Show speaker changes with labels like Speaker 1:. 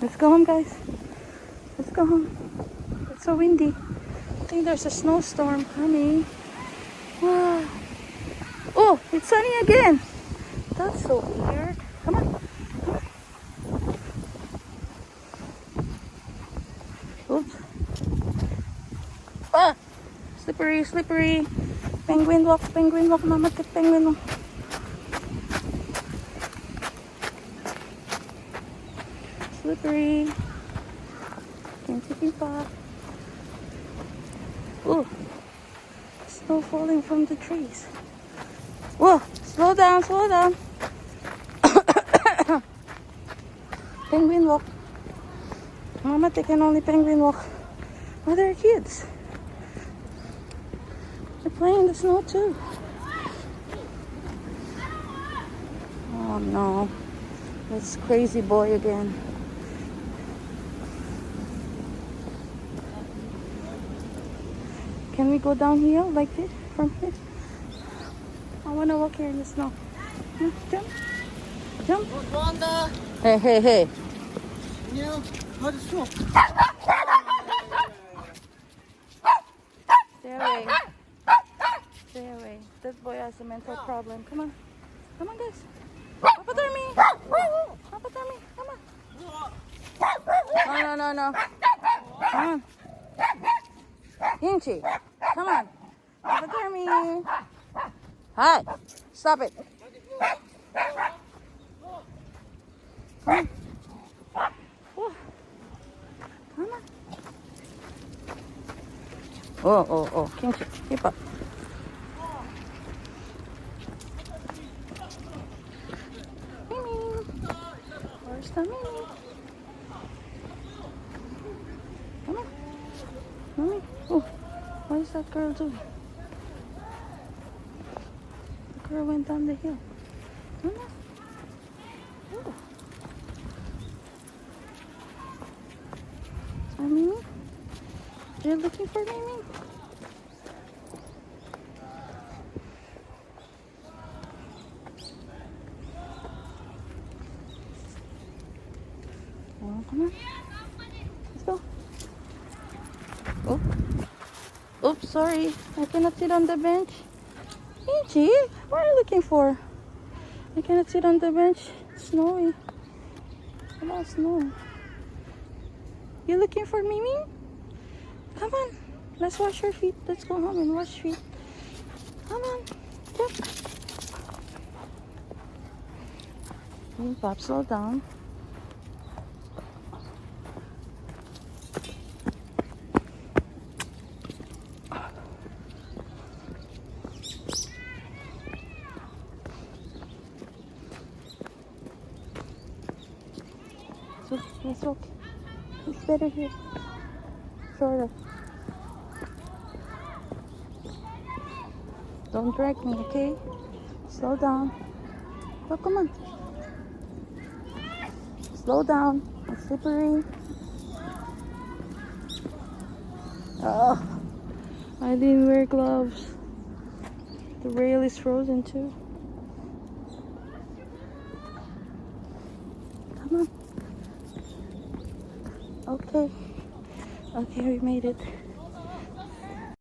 Speaker 1: Let's go home, guys. Let's go home. It's so windy. I think there's a snowstorm coming. Wow. Oh, it's sunny again. That's so weird. Come on. Oops. Ah! Slippery, slippery. Penguin walk, mama, take penguin walk. Slippery. Can't keep up. Ooh. Snow falling from the trees. Whoa, slow down, slow down. Penguin walk. Mama, they can only penguin walk. Oh, there are kids. They're playing in the snow too. Oh no. That's crazy boy again. Can we go down here like this from here? I want to walk here in the snow. Jump. Jump. Hey, hey, hey. Stay away. Stay away. That boy has a mental problem. Come on. Come on, guys. Papa Tommy. Papa Tommy. Come on. No, no, no, no. Come on. Inchi. Come on. Papa Tommy. Hi. Stop it. Come on. Oh. Come on. Oh. Kimchi, keep up. Mimi. Where's the Mimi? Come on. Mimi. Oh, what is that girl doing? The girl went down the hill. Come on. Oh. Mimi? You're looking for Mimi? Oh, come on. Let's go. Oh. Oops, sorry. I cannot sit on the bench. Inchi, what are you looking for? I cannot sit on the bench. It's snowy. A lot of snow. You looking for Mimi? Come on. Let's wash your feet. Let's go home and wash feet. Come on. Jump. Pop, slow down. Let's walk. It's better here. Shorter. Don't drag me, okay? Slow down. Oh, come on. Slow down. It's slippery. Oh, I didn't wear gloves. The rail is frozen too. Come on. Okay, we made it.